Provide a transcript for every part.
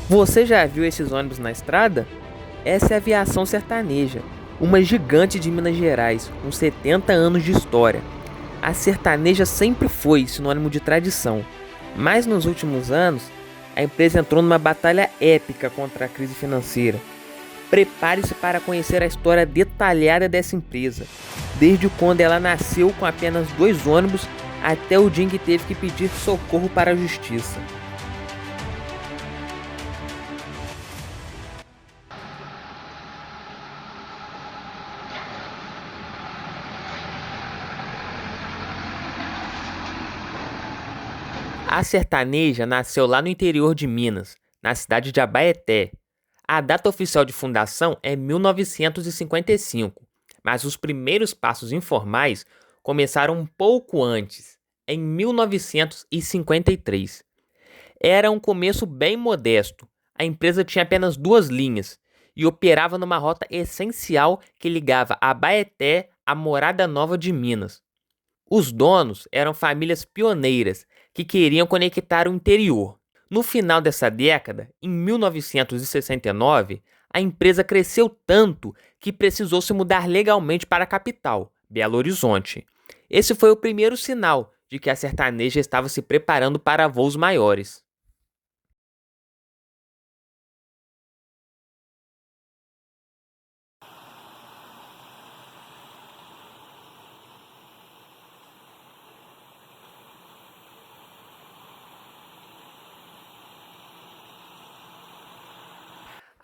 Você já viu esses ônibus na estrada? Essa é a Aviação Sertaneja, uma gigante de Minas Gerais, com 70 anos de história. A sertaneja sempre foi sinônimo de tradição, mas nos últimos anos, a empresa entrou numa batalha épica contra a crise financeira. Prepare-se para conhecer a história detalhada dessa empresa, desde quando ela nasceu com apenas 2 ônibus até o dia em que teve que pedir socorro para a justiça. A sertaneja nasceu lá no interior de Minas, na cidade de Abaeté. A data oficial de fundação é 1955, mas os primeiros passos informais começaram um pouco antes, em 1953. Era um começo bem modesto. A empresa tinha apenas 2 linhas e operava numa rota essencial que ligava Abaeté à Morada Nova de Minas. Os donos eram famílias pioneiras que queriam conectar o interior. No final dessa década, em 1969, a empresa cresceu tanto que precisou se mudar legalmente para a capital, Belo Horizonte. Esse foi o primeiro sinal de que a sertaneja estava se preparando para voos maiores.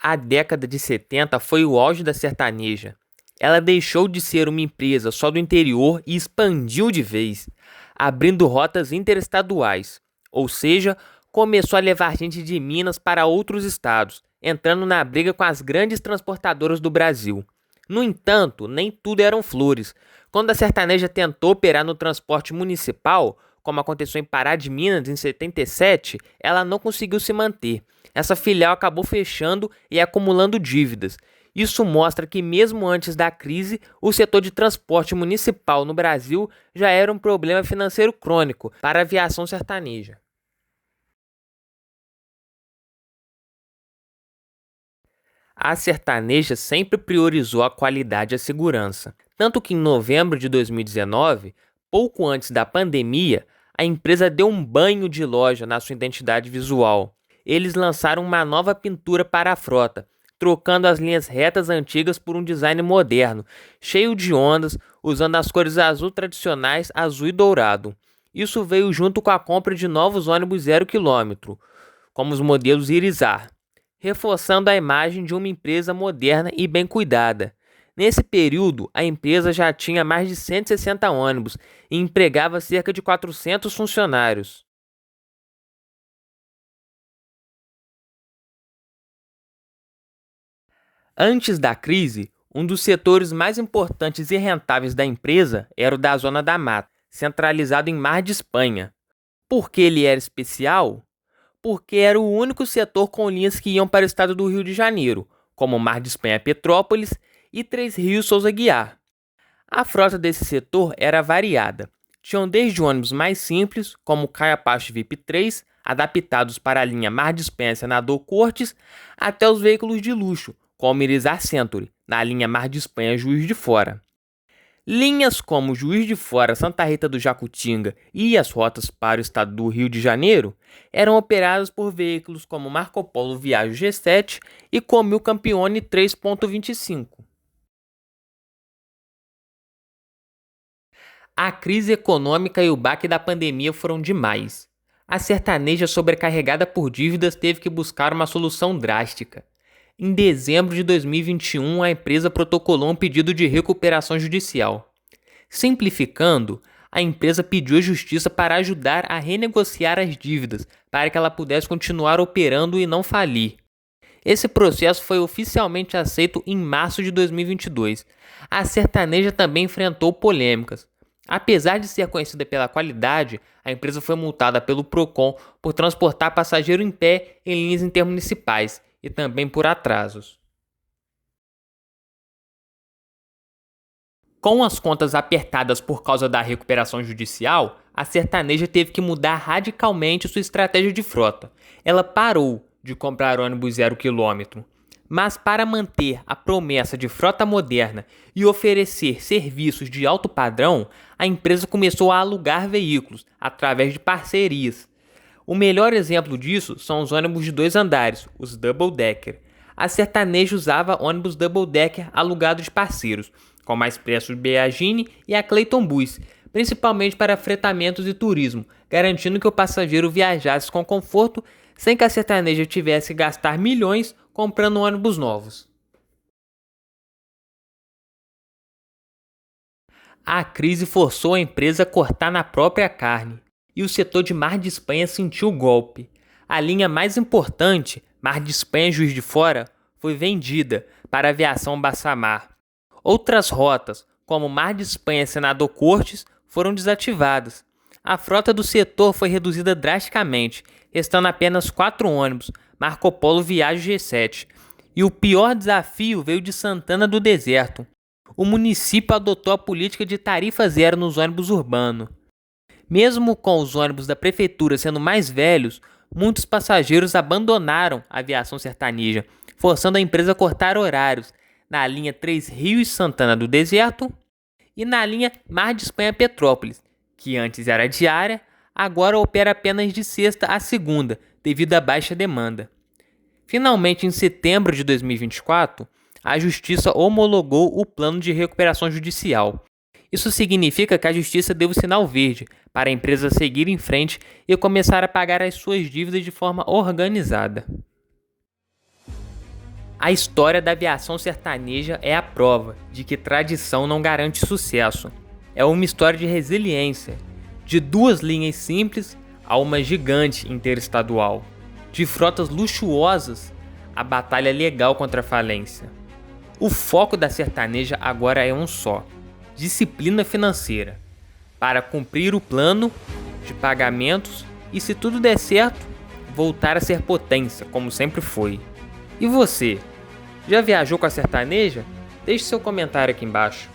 A década de 70 foi o auge da sertaneja. Ela deixou de ser uma empresa só do interior e expandiu de vez, abrindo rotas interestaduais, ou seja, começou a levar gente de Minas para outros estados, entrando na briga com as grandes transportadoras do Brasil. No entanto, nem tudo eram flores. Quando a sertaneja tentou operar no transporte municipal, como aconteceu em Pará de Minas em 77, ela não conseguiu se manter. Essa filial acabou fechando e acumulando dívidas. Isso mostra que, mesmo antes da crise, o setor de transporte municipal no Brasil já era um problema financeiro crônico para a aviação sertaneja. A sertaneja sempre priorizou a qualidade e a segurança, tanto que em novembro de 2019, pouco antes da pandemia, a empresa deu um banho de loja na sua identidade visual. Eles lançaram uma nova pintura para a frota, trocando as linhas retas antigas por um design moderno, cheio de ondas, usando as cores azul tradicionais, azul e dourado. Isso veio junto com a compra de novos ônibus 0 km, como os modelos Irizar, reforçando a imagem de uma empresa moderna e bem cuidada. Nesse período, a empresa já tinha mais de 160 ônibus e empregava cerca de 400 funcionários. Antes da crise, um dos setores mais importantes e rentáveis da empresa era o da Zona da Mata, centralizado em Mar de Espanha. Por que ele era especial? Porque era o único setor com linhas que iam para o estado do Rio de Janeiro, como Mar de Espanha Petrópolis e Três Rios Souza Guiar. A frota desse setor era variada. Tinham desde ônibus mais simples, como o Caia Pacho VIP 3, adaptados para a linha Mar de Espanha Senador Cortes, até os veículos de luxo, como o Irizar Century, na linha Mar de Espanha Juiz de Fora. Linhas como Juiz de Fora, Santa Rita do Jacutinga e as rotas para o estado do Rio de Janeiro eram operadas por veículos como Marco Polo Viaggio G7 e Comil Campione 3.25. A crise econômica e o baque da pandemia foram demais. A sertaneja sobrecarregada por dívidas teve que buscar uma solução drástica. Em dezembro de 2021, a empresa protocolou um pedido de recuperação judicial. Simplificando, a empresa pediu à justiça para ajudar a renegociar as dívidas, para que ela pudesse continuar operando e não falir. Esse processo foi oficialmente aceito em março de 2022. A sertaneja também enfrentou polêmicas. Apesar de ser conhecida pela qualidade, a empresa foi multada pelo Procon por transportar passageiro em pé em linhas intermunicipais e também por atrasos. Com as contas apertadas por causa da recuperação judicial, a sertaneja teve que mudar radicalmente sua estratégia de frota. Ela parou de comprar ônibus 0 km, mas para manter a promessa de frota moderna e oferecer serviços de alto padrão, a empresa começou a alugar veículos através de parcerias. O melhor exemplo disso são os ônibus de 2 andares, os Double Decker. A Sertaneja usava ônibus Double Decker alugados de parceiros, como a Expresso Beagini e a Clayton Bus, principalmente para fretamentos e turismo, garantindo que o passageiro viajasse com conforto sem que a Sertaneja tivesse que gastar milhões comprando ônibus novos. A crise forçou a empresa a cortar na própria carne, e o setor de Mar de Espanha sentiu o golpe. A linha mais importante, Mar de Espanha Juiz de Fora, foi vendida para a aviação Bassamar. Outras rotas, como Mar de Espanha Senador Cortes, foram desativadas. A frota do setor foi reduzida drasticamente, restando apenas 4 ônibus, Marco Polo Viagem G7. E o pior desafio veio de Santana do Deserto. O município adotou a política de tarifa zero nos ônibus urbanos. Mesmo com os ônibus da prefeitura sendo mais velhos, muitos passageiros abandonaram a aviação sertaneja, forçando a empresa a cortar horários na linha 3 Rios Santana do Deserto e na linha Mar de Espanha Petrópolis, que antes era diária, agora opera apenas de sexta a segunda, devido à baixa demanda. Finalmente, em setembro de 2024, a Justiça homologou o plano de recuperação judicial. Isso significa que a Justiça deu o sinal verde para a empresa seguir em frente e começar a pagar as suas dívidas de forma organizada. A história da aviação sertaneja é a prova de que tradição não garante sucesso. É uma história de resiliência, de 2 linhas simples a uma gigante interestadual, de frotas luxuosas a batalha legal contra a falência. O foco da sertaneja agora é um só: disciplina financeira, para cumprir o plano de pagamentos e, se tudo der certo, voltar a ser potência, como sempre foi. E você, já viajou com a sertaneja? Deixe seu comentário aqui embaixo.